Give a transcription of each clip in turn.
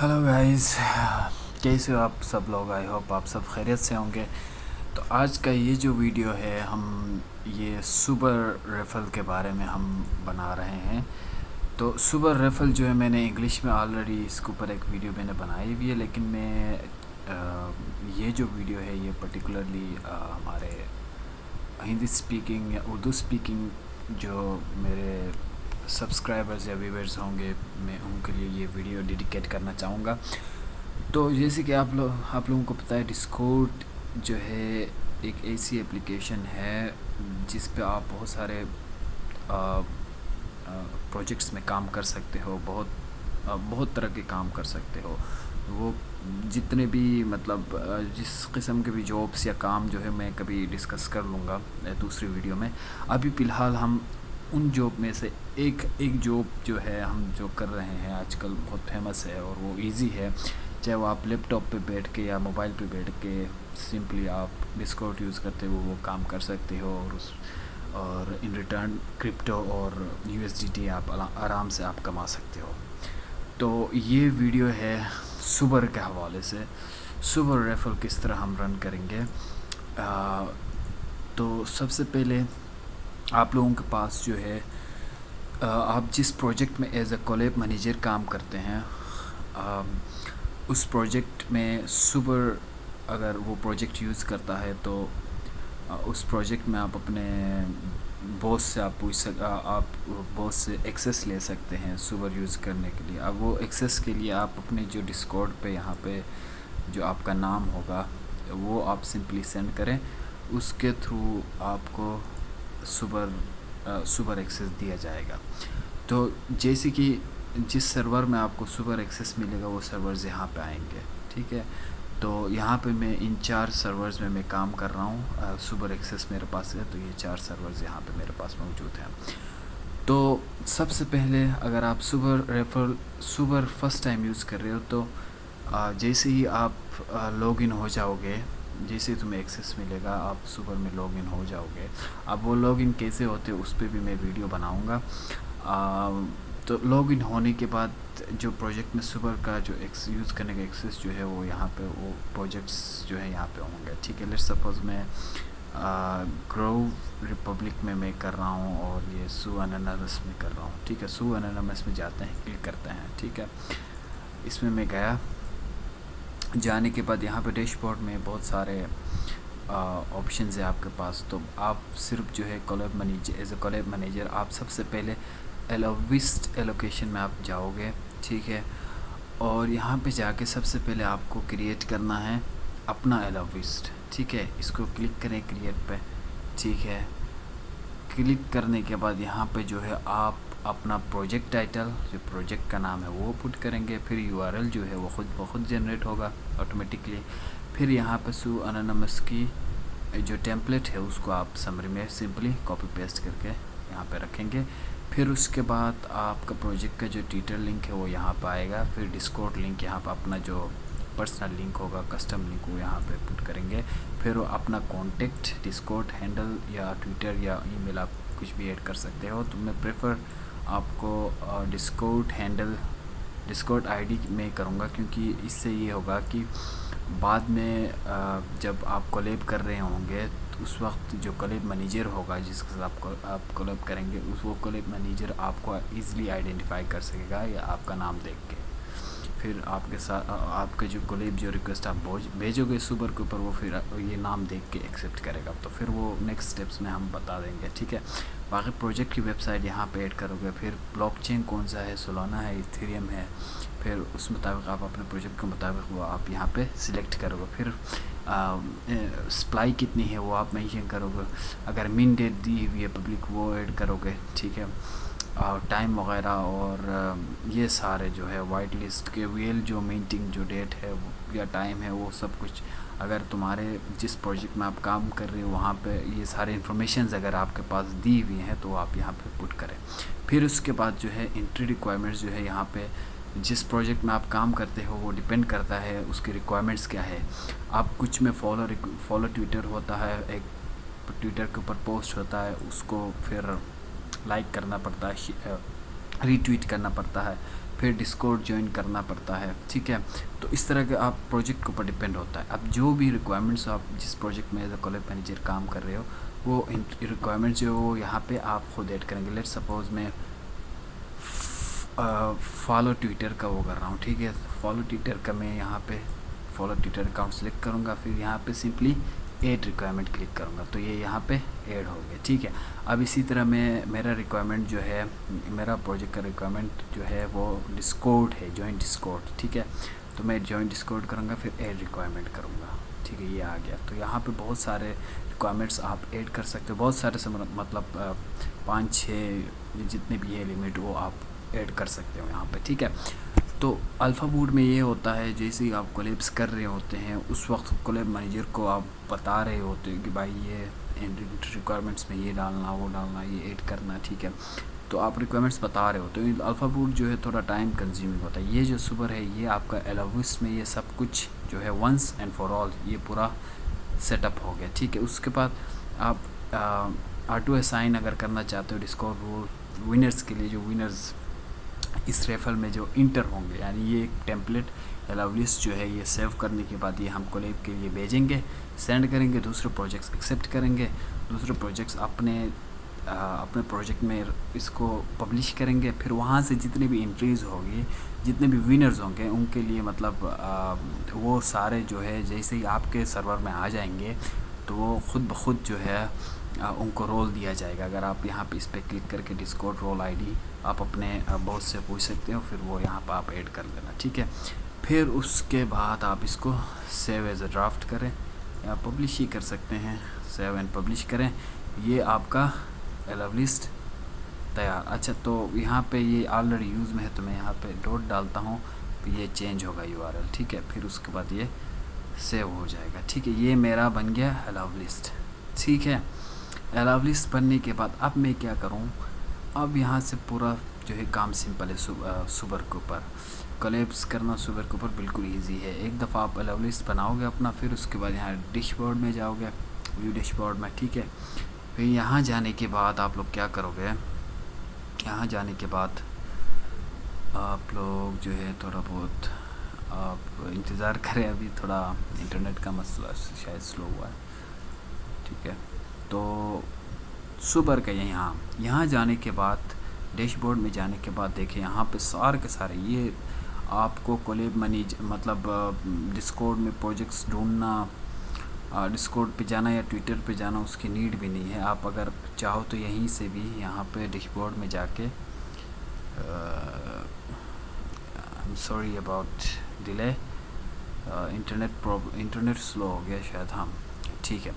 Hello guys, कैसे हो आप सब लोग। आई होप आप सब खैरियत से होंगे। तो आज का ये जो वीडियो है, हम ये सुपर रेफल के बारे में हम बना रहे हैं। तो सुपर रेफल जो है, मैंने इंग्लिश में ऑलरेडी इसके ऊपर एक वीडियो मैंने बनाई हुई है, लेकिन ये जो वीडियो है ये पर्टिकुलरली हमारे हिंदी स्पीकिंग या उर्दू स्पीकिंग जो मेरे सब्सक्राइबर्स या व्यूअर्स होंगे, मैं उनके लिए ये वीडियो डेडिकेट करना चाहूँगा। तो जैसे कि आप लोगों को पता है, डिस्कॉर्ड जो है एक ऐसी एप्लीकेशन है जिस पे आप बहुत सारे प्रोजेक्ट्स में काम कर सकते हो, बहुत तरह के काम कर सकते हो। वो जितने भी मतलब जिस किस्म के भी जॉब्स या काम जो है, मैं कभी डिस्कस कर लूँगा दूसरी वीडियो में। अभी फ़िलहाल हम उन जॉब में से एक जॉब जो है हम जो कर रहे हैं आजकल, बहुत फेमस है और वो इजी है। चाहे वो आप लैपटॉप पे बैठ के या मोबाइल पे बैठ के सिंपली आप डिस्कॉर्ड यूज़ करते हो वो काम कर सकते हो, और इन रिटर्न क्रिप्टो और यूएसडीटी आप आराम से आप कमा सकते हो। तो ये वीडियो है सुबर के हवाले से, सुबर रेफल किस तरह हम रन करेंगे। तो सबसे पहले आप लोगों के पास जो है, आप जिस प्रोजेक्ट में एज अ कोलैब मैनेजर काम करते हैं, उस प्रोजेक्ट में सुबर अगर वो प्रोजेक्ट यूज़ करता है तो उस प्रोजेक्ट में आप अपने बॉस से आप बॉस से एक्सेस ले सकते हैं सुबर यूज़ करने के लिए। अब वो एक्सेस के लिए आप अपने जो डिस्कॉर्ड पे यहाँ पे जो आपका नाम होगा वो आप सिंपली सेंड करें, उसके थ्रू आपको सुपर एक्सेस दिया जाएगा। तो जैसे कि जिस सर्वर में आपको सुपर एक्सेस मिलेगा वो सर्वर्स यहाँ पे आएंगे, ठीक है। तो यहाँ पे मैं इन 4 सर्वर्स में मैं काम कर रहा हूँ। सुपर एक्सेस मेरे पास है, तो ये 4 सर्वर्स यहाँ पे मेरे पास मौजूद हैं। तो सबसे पहले अगर आप सुपर फर्स्ट टाइम यूज़ कर रहे हो तो जैसे ही आप लॉगिन हो जाओगे, जैसे तुम्हें एक्सेस मिलेगा आप सुपर में लॉगिन हो जाओगे। अब वो लॉगिन कैसे होते उस पर भी मैं वीडियो बनाऊंगा। तो लॉगिन होने के बाद जो प्रोजेक्ट में सुपर का जो यूज़ करने का एक्सेस जो है वो यहाँ पे वो प्रोजेक्ट्स जो है यहाँ पे होंगे, ठीक है। लेट्स सपोज़ मैं ग्रोव रिपब्लिक में मैं कर रहा हूँ और ये सू एनानमस में कर रहा हूँ, ठीक है। सू एनानमस में जाते हैं, क्लिक करते हैं, ठीक है। इसमें मैं गया, जाने के बाद यहाँ पे डैशबोर्ड में बहुत सारे ऑप्शंस है आपके पास। तो आप सिर्फ जो है collab manager, as a collab manager आप सबसे पहले एलोविस्ट एलोकेशन में आप जाओगे, ठीक है। और यहाँ पे जाके सबसे पहले आपको क्रिएट करना है अपना एलोविस्ट, ठीक है। इसको क्लिक करें क्रिएट पे, ठीक है। क्लिक करने के बाद यहाँ पे जो है आप अपना प्रोजेक्ट टाइटल, जो प्रोजेक्ट का नाम है वो पुट करेंगे। फिर यूआरएल जो है वो खुद ब खुद जनरेट होगा ऑटोमेटिकली। फिर यहाँ पे सू एनानमस की जो टेम्पलेट है उसको आप समरी में सिंपली कॉपी पेस्ट करके यहाँ पे रखेंगे। फिर उसके बाद आपका प्रोजेक्ट का जो ट्विटर लिंक है वो यहाँ पे आएगा। फिर डिस्कॉर्ड लिंक यहाँ पे अपना जो पर्सनल लिंक होगा, कस्टम लिंक, वो यहाँ पे पुट करेंगे। फिर वो अपना कॉन्टेक्ट, डिस्कॉर्ड हैंडल या ट्विटर या ईमेल आप कुछ भी ऐड कर सकते हो। तो मैं प्रेफर आपको डिस्कॉर्ड हैंडल, डिस्कॉर्ड आईडी में करूँगा, क्योंकि इससे ये होगा कि बाद में जब आप कोलैब कर रहे होंगे तो उस वक्त जो कोलैब मैनेजर होगा जिसके साथ आप कोलैब करेंगे, वो कोलैब मैनेजर आपको ईज़िली आइडेंटिफाई कर सकेगा या आपका नाम देख के। फिर आपके साथ आपके जो कोलैब जो रिक्वेस्ट आप भेजोगे सुपर के ऊपर, वो फिर ये नाम देख के एक्सेप्ट करेगा। तो फिर वो नेक्स्ट स्टेप्स में हम बता देंगे, ठीक है। बाकी प्रोजेक्ट की वेबसाइट यहाँ पे ऐड करोगे। फिर ब्लॉकचेन कौन सा है, सोलाना है, इथेरियम है। फिर उस मुताबिक आप अपने प्रोजेक्ट के मुताबिक वो आप यहाँ पे सिलेक्ट करोगे। फिर सप्लाई कितनी है वो आप मेंशन करोगे। अगर मिन डेट दी हुई है पब्लिक वो ऐड करोगे, ठीक है। और टाइम वगैरह और ये सारे जो है वाइट लिस्ट के वीएल जो मीटिंग जो डेट है या टाइम है वो सब कुछ, अगर तुम्हारे जिस प्रोजेक्ट में आप काम कर रहे हो वहाँ पे ये सारे इन्फॉर्मेशंस अगर आपके पास दी हुई हैं तो आप यहाँ पे पुट करें। फिर उसके बाद जो है एंट्री रिक्वायरमेंट्स जो है, यहाँ पे जिस प्रोजेक्ट में आप काम करते हो वो डिपेंड करता है उसकी रिक्वायरमेंट्स क्या है। आप कुछ में फॉलो ट्विटर होता है, एक ट्विटर के ऊपर पोस्ट होता है, उसको फिर लाइक करना पड़ता है, रीट्वीट करना पड़ता है। फिर डिस्कॉर्ड ज्वाइन करना पड़ता है, ठीक है। तो इस तरह के आप प्रोजेक्ट के ऊपर डिपेंड होता है। अब जो भी रिक्वायरमेंट्स आप जिस प्रोजेक्ट में एज अ कोलैब मैनेजर काम कर रहे हो, वो रिक्वायरमेंट्स जो वो यहाँ पे आप खुद ऐड करेंगे। लेट्स सपोज मैं फॉलो ट्विटर का वो कर रहा हूँ, ठीक है। फॉलो ट्विटर का मैं यहाँ पे फॉलो ट्विटर अकाउंट सेलेक्ट करूँगा, फिर यहाँ पे सिंपली ऐड रिक्वायरमेंट क्लिक करूँगा, तो ये यहाँ पे ऐड हो गया, ठीक है। अब इसी तरह मैं मेरा रिक्वायरमेंट जो है, मेरा प्रोजेक्ट का रिक्वायरमेंट जो है वो डिस्कॉर्ड है, जॉइन डिस्कॉर्ड, ठीक है। तो मैं जॉइन डिस्कॉर्ड करूँगा, फिर ऐड रिक्वायरमेंट करूँगा, ठीक है। ये आ गया। तो यहाँ पे बहुत सारे रिक्वायरमेंट्स आप ऐड कर सकते हो, बहुत सारे से मतलब 5-6 जितने भी है लिमिट वो आप ऐड कर सकते हो यहाँ पे, ठीक है। तो अल्फ़ा मोड में ये होता है, जैसे ही आप कोलैब्स कर रहे होते हैं उस वक्त कोलैब मैनेजर को आप बता रहे होते हैं कि भाई ये रिक्वायरमेंट्स में ये डालना, वो डालना, ये ऐड करना, ठीक है। तो आप रिक्वायरमेंट्स बता रहे होते हो। अल्फ़ा मोड जो है थोड़ा टाइम कंज्यूमिंग होता है। ये जो सुपर है ये आपका एलाविस में ये सब कुछ जो है वंस एंड फॉर ऑल ये पूरा सेटअप हो गया, ठीक है। उसके बाद आप ऑटो असाइन अगर करना चाहते हो डिस्कॉर्ड रूल विनर्स के लिए, जो विनर्स इस रेफल में जो इंटर होंगे, यानी ये एक टेम्पलेट एलाविस जो है ये सेव करने के बाद ये हम कोलैब के लिए भेजेंगे, सेंड करेंगे, दूसरे प्रोजेक्ट्स एक्सेप्ट करेंगे, दूसरे प्रोजेक्ट्स अपने प्रोजेक्ट में इसको पब्लिश करेंगे। फिर वहाँ से जितने भी एंट्रीज़ होगी, जितने भी विनर्स होंगे उनके लिए मतलब वो सारे जो है जैसे ही आपके सर्वर में आ जाएंगे तो वो ख़ुद ब खुद जो है उनको रोल दिया जाएगा। अगर आप यहाँ पे इस पर क्लिक करके डिस्कॉर्ड रोल आईडी आप अपने बॉस से पूछ सकते हो, फिर वो यहाँ पर आप ऐड कर लेना, ठीक है। फिर उसके बाद आप इसको सेव एज अ ड्राफ्ट करें या पब्लिश ही कर सकते हैं, सेव एंड पब्लिश करें। ये आपका एलाविस तैयार। अच्छा, तो यहाँ पे ये ऑलरेडी यूज़ में है तो मैं यहाँ पे डॉट डालता हूँ, तो ये चेंज होगा URL, ठीक है। फिर उसके बाद ये सेव हो जाएगा, ठीक है। ये मेरा बन गया एलाविस, ठीक है। एलाविस बनने के बाद अब मैं क्या करूँ, अब यहाँ से पूरा जो है काम सिंपल है। सुपर के ऊपर कोलैब्स करना सुपर के ऊपर बिल्कुल इजी है। एक दफ़ा आप एलाविस बनाओगे अपना, फिर उसके बाद यहाँ डैशबोर्ड में जाओगे, व्यू डैशबोर्ड में, ठीक है। फिर यहाँ जाने के बाद आप लोग क्या करोगे, यहाँ जाने के बाद आप लोग जो है थोड़ा बहुत आप इंतज़ार करें, अभी थोड़ा इंटरनेट का मसला शायद स्लो हुआ है, ठीक है। तो सुपर का यहाँ जाने के बाद डैशबोर्ड में जाने के बाद देखिए यहाँ पे सारे के सारे ये आपको कोलैब मैनेज मतलब डिस्कॉर्ड में प्रोजेक्ट्स ढूंढना, डिस्कॉर्ड पे जाना या ट्विटर पे जाना उसकी नीड भी नहीं है। आप अगर चाहो तो यहीं से भी यहाँ पे डैशबोर्ड में जाके I am sorry about delay, internet slow हो गया शायद, हाँ ठीक है।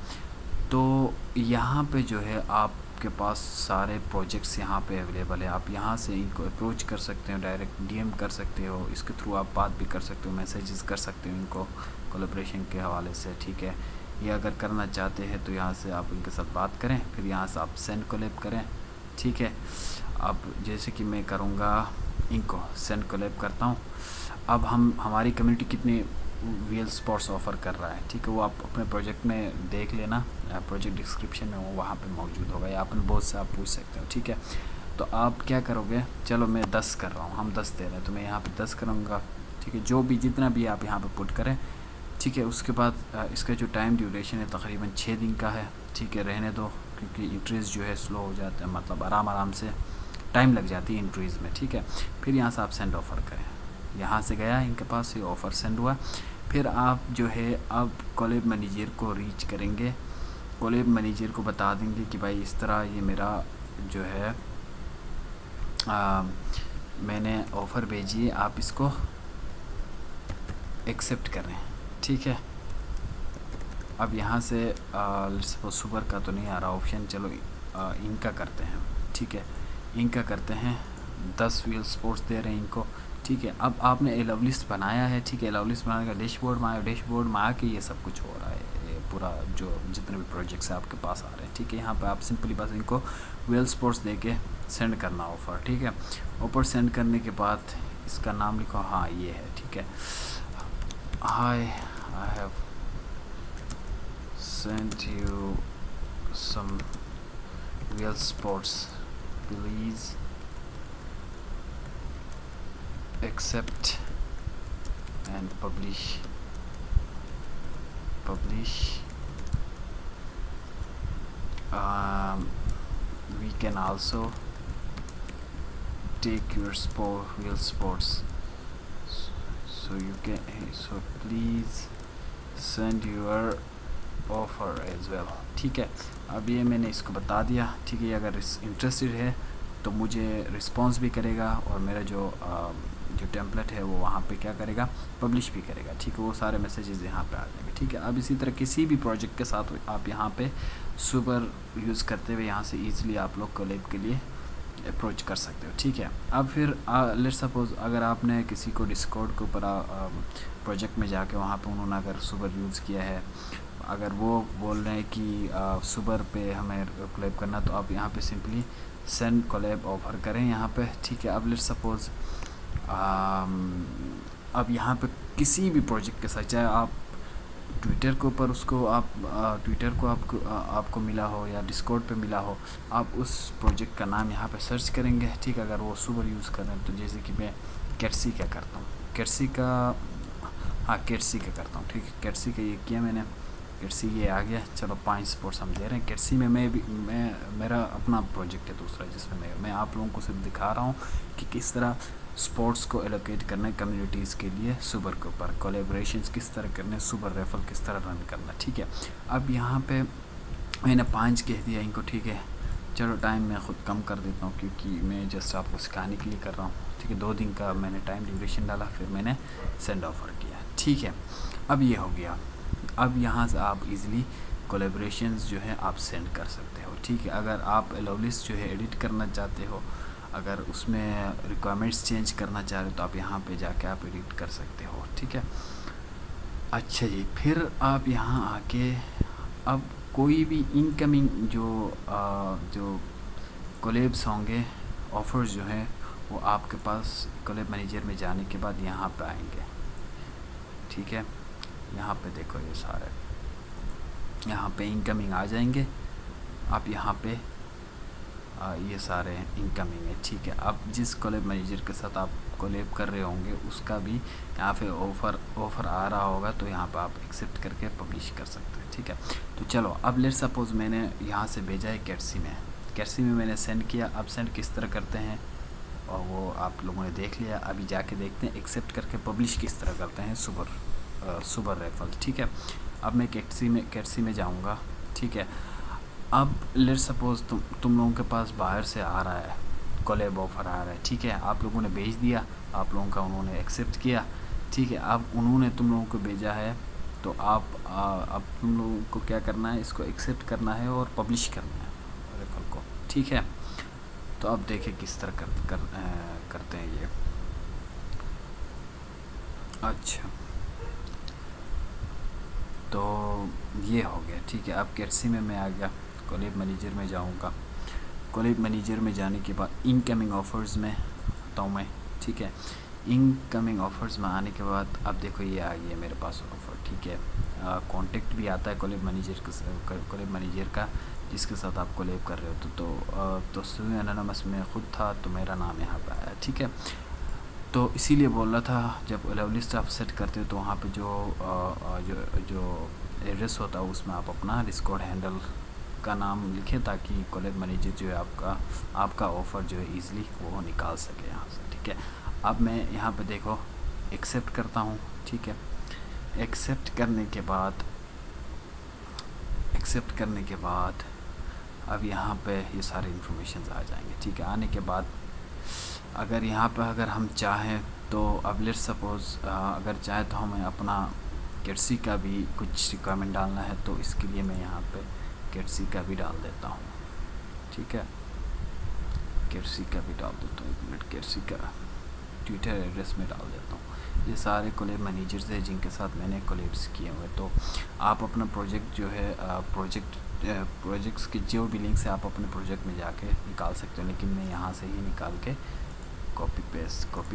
तो यहाँ पे जो है आपके पास सारे प्रोजेक्ट्स यहाँ पे अवेलेबल है। आप यहाँ से इनको अप्रोच कर सकते हो, डायरेक्ट डीएम कर सकते हो, इसके थ्रू आप बात भी कर सकते हो, मैसेजेस कर सकते हो इनको कोलैबोरेशन के हवाले से, ठीक है। ये अगर करना चाहते हैं तो यहाँ से आप इनके साथ बात करें, फिर यहाँ से आप सेंड कोलैब करें, ठीक है। अब जैसे कि मैं करूँगा इनको सेंड कोलैब करता हूँ। अब हमारी कम्युनिटी कितने VL स्पॉट्स ऑफ़र कर रहा है, ठीक है। वो आप अपने प्रोजेक्ट में देख लेना, प्रोजेक्ट डिस्क्रिप्शन में वो वहाँ पे मौजूद होगा, या अपने बॉस से आप पूछ सकते हो, ठीक है। तो आप क्या करोगे, चलो मैं 10 कर रहा हूँ, हम 10 दे रहे हैं तो मैं यहाँ पे 10 करूँगा, ठीक है। जो भी जितना भी आप यहाँ पे पुट करें, ठीक है। उसके बाद इसका जो टाइम ड्यूरेशन है तकरीबन 6 दिन का है, ठीक है। रहने दो क्योंकि इंट्रीज़ जो है स्लो हो जाता है, मतलब आराम से टाइम लग जाती है इंट्रीज़ में, ठीक है। फिर यहाँ से आप सेंड ऑफ़र करें, यहाँ से गया इनके पास, ये ऑफ़र सेंड हुआ। फिर आप जो है अब कोलैब मैनेजर को रीच करेंगे, कोलैब मैनेजर को बता देंगे कि भाई इस तरह ये मेरा जो है मैंने ऑफ़र भेजी है, आप इसको एक्सेप्ट करें, ठीक है। अब यहाँ से सपोज सुपर का तो नहीं आ रहा ऑप्शन, चलो इनका करते हैं, ठीक है। इनका करते हैं 10 VL स्पॉट्स दे रहे हैं इनको, ठीक है। अब आपने एलाविस बनाया है, ठीक है। एलाविस बनाने का डैशबोर्ड में आया, डैशबोर्ड में आके ये सब कुछ हो रहा है, ये पूरा जो जितने भी प्रोजेक्ट्स आपके पास आ रहे हैं, ठीक है। यहाँ पे आप सिंपली बस इनको VL स्पॉट्स दे के सेंड करना ऑफ़र, ठीक है। ऑफ़र सेंड करने के बाद इसका नाम लिखो, हाँ ये है, ठीक है। Hi, I have sent you some VL spots, please accept and publish. We can also take your real sports, so you can, so please send your offer as well. ठीक है, अब ये मैंने इसको बता दिया। ठीक है, अगर इंटरेस्टेड है तो मुझे रिस्पॉन्स भी करेगा और मेरा जो टेम्पलेट है वो वहाँ पे क्या करेगा, पब्लिश भी करेगा। ठीक है, वो सारे मैसेजेस यहाँ पे आ जाएंगे। ठीक है, अब इसी तरह किसी भी प्रोजेक्ट के साथ आप यहाँ पे सुपर यूज़ करते हुए यहाँ से ईज़िली आप लोग कोलैब के लिए अप्रोच कर सकते हो। ठीक है, अब फिर लेट्स सपोज अगर आपने किसी को डिस्कॉर्ड के ऊपर प्रोजेक्ट में जाके वहाँ पे उन्होंने अगर सुपर यूज़ किया है, अगर वो बोल रहे हैं कि सुपर पे हमें कोलैब करना, तो आप यहाँ पे सिंपली सेंड कोलैब ऑफर करें यहाँ पे। ठीक है, अब लेट्स सपोज अब यहाँ पे किसी भी प्रोजेक्ट के साथ, चाहे आप ट्विटर के ऊपर उसको आप ट्विटर को आपको मिला हो या डिस्कॉर्ड पे मिला हो, आप उस प्रोजेक्ट का नाम यहाँ पे सर्च करेंगे। ठीक है, अगर वो सुपर यूज़ कर रहे हैं, तो जैसे कि मैं कैटसी का करता हूँ, कैटसी का करता हूँ। ठीक है, कैटसी का ये किया मैंने, कैटसी ये आ गया। चलो 5 स्पोर्ट्स हम दे रहे हैं। कैटसी में मैं मेरा अपना प्रोजेक्ट है दूसरा, जिसमें मैं आप लोगों को सिर्फ दिखा रहा हूँ कि किस तरह स्पोर्ट्स को एलोकेट करना है कम्युनिटीज़ के लिए सुपर के ऊपर, कोलैबोरेशंस किस तरह करने, सुपर रेफल किस तरह रन करना। ठीक है, अब यहाँ पे मैंने 5 कह दिया इनको। ठीक है, चलो टाइम मैं ख़ुद कम कर देता हूँ क्योंकि मैं जस्ट आपको सिखाने के लिए कर रहा हूँ। ठीक है, 2 दिन का मैंने टाइम ड्यूरेशन डाला, फिर मैंने सेंड ऑफर किया। ठीक है, अब ये हो गया। अब यहाँ से आप इजीली कोलैबोरेशंस जो है आप सेंड कर सकते हो। ठीक है, अगर आप अलाउ लिस्ट जो है एडिट करना चाहते हो, अगर उसमें रिक्वायरमेंट्स चेंज करना चाह रहे हो, तो आप यहाँ पे जाके आप एडिट कर सकते हो। ठीक है, अच्छा जी, फिर आप यहाँ आके अब कोई भी इनकमिंग जो कोलैब्स होंगे, ऑफर्स जो हैं, वो आपके पास कोलैब मैनेजर में जाने के बाद यहाँ पे आएंगे। ठीक है, यहाँ पे देखो ये सारे यहाँ पे इनकमिंग आ जाएंगे। आप यहाँ पे ये सारे इनकमिंग है। ठीक है, अब जिस कोलैब मैनेजर के साथ आप कोलैब कर रहे होंगे उसका भी यहाँ पे ऑफ़र आ रहा होगा, तो यहाँ पे आप एक्सेप्ट करके पब्लिश कर सकते हैं। ठीक है, तो चलो अब लेट्स सपोज मैंने यहाँ से भेजा है कैटसी में मैंने सेंड किया। अब सेंड किस तरह करते हैं और वो आप लोगों ने देख लिया। अभी जाके देखते हैं एक्सेप्ट करके पब्लिश किस तरह करते हैं सुपर रेफल। ठीक है, अब मैं कैटसी में जाऊँगा। ठीक है, अब लेट्स सपोज तुम लोगों के पास बाहर से आ रहा है, कोलैब ऑफर आ रहा है। ठीक है, आप लोगों ने भेज दिया, आप लोगों का उन्होंने एक्सेप्ट किया। ठीक है, अब उन्होंने तुम लोगों को भेजा है, तो अब तुम लोगों को क्या करना है, इसको एक्सेप्ट करना है और पब्लिश करना है रेफल को। ठीक है, तो अब देखिए किस तरह करते हैं ये। अच्छा, तो ये हो गया। ठीक है, अब कैटसी में मैं आ गया, कोलैब मैनेजर में जाऊंगा। कोलैब मैनेजर में जाने के बाद इनकमिंग ऑफ़र्स में आता हूँ मैं। ठीक है, इनकमिंग ऑफ़र्स में आने के बाद अब देखो ये आ गया मेरे पास ऑफ़र। ठीक है, कॉन्टेक्ट भी आता है कोलैब मैनेजर का जिसके साथ आप कोलैब कर रहे हो। तो सुई एनोनिमस में ख़ुद था, तो मेरा नाम यहाँ पर आया। ठीक है, तो इसीलिए बोल रहा था, जब अलाउ लिस्ट आप सेट करते हो तो वहाँ पे जो एड्रेस होता है उसमें आप अपना डिस्कॉर्ड हैंडल का नाम लिखें, ताकि कोलैब मैनेजर जो है आपका ऑफ़र जो है ईज़िली वो निकाल सके यहाँ से। ठीक है, अब मैं यहाँ पे देखो एक्सेप्ट करता हूँ। ठीक है, एक्सेप्ट करने के बाद अब यहाँ पे ये सारे इन्फॉर्मेशन आ जाएंगे। ठीक है, आने के बाद अगर यहाँ पर अगर हम चाहें तो अब लेट्स सपोज़ अगर चाहे तो हमें अपना कैटसी का भी कुछ रिक्वायरमेंट डालना है, तो इसके लिए मैं यहाँ पे कैटसी का भी डाल देता हूँ। ठीक है, कैटसी का भी डाल देता हूँ। 1 मिनट, कैटसी का ट्विटर एड्रेस में डाल देता हूँ। ये सारे कोलैब मैनेजर्स हैं जिनके साथ मैंने कोलैब्स किए हुए। तो आप अपना प्रोजेक्ट जो है प्रोजेक्ट्स की जो भी लिंक्स है आप अपने प्रोजेक्ट में जाके निकाल सकते हो, लेकिन मैं यहाँ से ही निकाल के कॉपी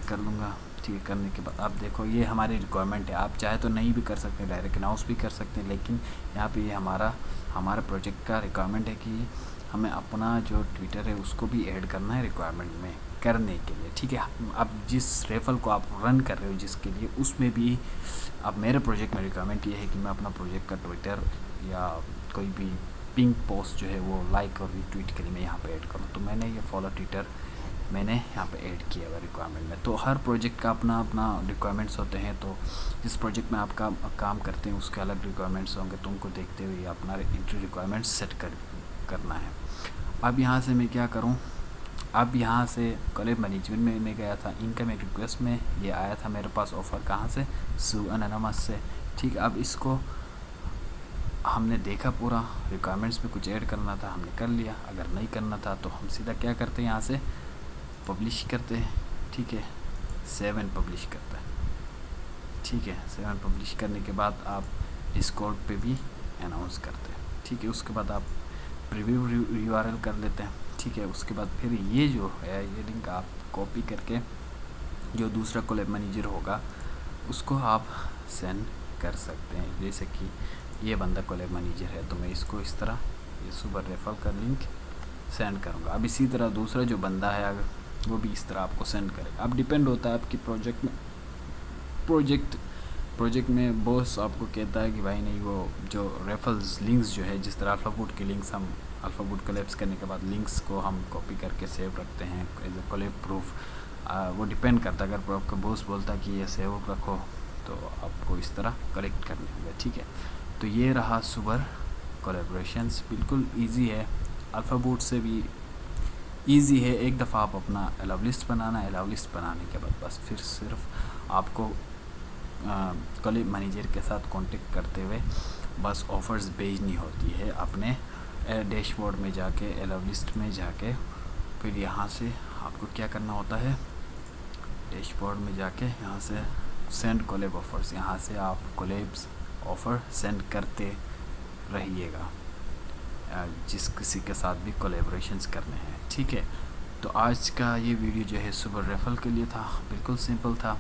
कर लूँगा। ठीक है, करने के बाद आप देखो ये हमारी रिक्वायरमेंट है। आप चाहे तो नहीं भी कर सकते, डायरेक्ट अनाउंस भी कर सकते हैं, लेकिन यहाँ पे ये हमारा प्रोजेक्ट का रिक्वायरमेंट है कि हमें अपना जो ट्विटर है उसको भी ऐड करना है रिक्वायरमेंट में। करने के लिए, ठीक है। अब जिस रेफल को आप रन कर रहे हो जिसके लिए, उसमें भी अब मेरे प्रोजेक्ट में रिक्वायरमेंट ये है कि मैं अपना प्रोजेक्ट का ट्विटर या कोई भी पिंक पोस्ट जो है वो लाइक और रिट्वीट के लिए मैं यहाँ पे ऐड करूँ। तो मैंने ये फॉलो ट्विटर मैंने यहाँ पे ऐड किया हुआ रिक्वायरमेंट में। तो हर प्रोजेक्ट का अपना अपना रिक्वायरमेंट्स होते हैं, तो जिस प्रोजेक्ट में आप काम करते हैं उसके अलग रिक्वायरमेंट्स होंगे, तो उनको देखते हुए अपना एंट्री रिक्वायरमेंट्स सेट करना है। अब यहाँ से मैं क्या करूँ, अब यहाँ से कॉलेज मैनेजमेंट में मैं गया था, इनकमिंग रिक्वेस्ट में ये आया था मेरे पास ऑफ़र, कहाँ से, सू एनोनिमस से, ठीक है। अब इसको हमने देखा, पूरा रिक्वायरमेंट्स में कुछ ऐड करना था हमने कर लिया, अगर नहीं करना था तो हम सीधा क्या करते हैं, यहाँ से पब्लिश करते हैं, ठीक है, सेव एंड पब्लिश करता है, ठीक है। सेव एंड पब्लिश करने के बाद आप डिस्कॉर्ड पे भी अनाउंस करते हैं, ठीक है। उसके बाद आप प्रीव्यू URL कर लेते हैं, ठीक है। उसके बाद फिर ये जो है ये लिंक आप कॉपी करके जो दूसरा कोलैब मैनेजर होगा उसको आप सेंड कर सकते हैं। जैसे कि ये बंदा कोलैब मैनेजर है तो मैं इसको इस तरह ये सुपर रेफर का लिंक सेंड करूँगा। अब इसी तरह दूसरा जो बंदा है अगर वो भी इस तरह आपको सेंड करेगा। अब डिपेंड होता है आपकी प्रोजेक्ट में बॉस आपको कहता है कि भाई नहीं, वो जो रेफरल्स लिंक्स जो है, जिस तरह अल्फ़ाबूट के लिंक्स हम अल्फ़ाबूट कोलैब्स करने के बाद लिंक्स को हम कॉपी करके सेव रखते हैं एज ए कोलैब प्रूफ, वो डिपेंड करता है। अगर आपका बॉस बोलता है कि ये सेव रखो तो आपको इस तरह कलेक्ट करने होंगे, ठीक है। तो ये रहा सुपर कोलैबोरेशंस, बिल्कुल ईजी है, अल्फ़ाबूट से भी ईजी है। एक दफ़ा आप अपना अलाउ लिस्ट बनाना, अलाउ लिस्ट बनाने के बाद बस फिर सिर्फ आपको कोलैब मैनेजर के साथ कांटेक्ट करते हुए बस ऑफ़र्स भेजनी होती है अपने डैशबोर्ड में जाके, अलाउ लिस्ट में जाके। फिर यहाँ से आपको क्या करना होता है, डैशबोर्ड में जाके यहाँ से सेंड कोलैब ऑफ़र्स, यहाँ से आप कोलैब्स ऑफ़र सेंड करते रहिएगा जिस किसी के साथ भी कोलैबोरेशंस करने हैं, ठीक है। तो आज का ये वीडियो जो है सुपर रेफल के लिए था, बिल्कुल सिंपल था।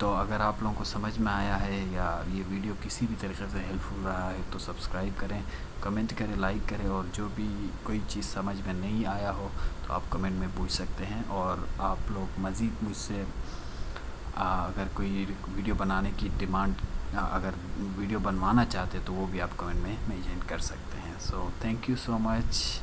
तो अगर आप लोगों को समझ में आया है या ये वीडियो किसी भी तरीके से हेल्पफुल रहा है तो सब्सक्राइब करें, कमेंट करें, लाइक करें, और जो भी कोई चीज़ समझ में नहीं आया हो तो आप कमेंट में पूछ सकते हैं। और आप लोग मज़ीद मुझसे अगर कोई वीडियो बनाने की डिमांड, अगर वीडियो बनवाना चाहते तो वो भी आप कमेंट में मेंशन कर सकते हैं। So thank you so much.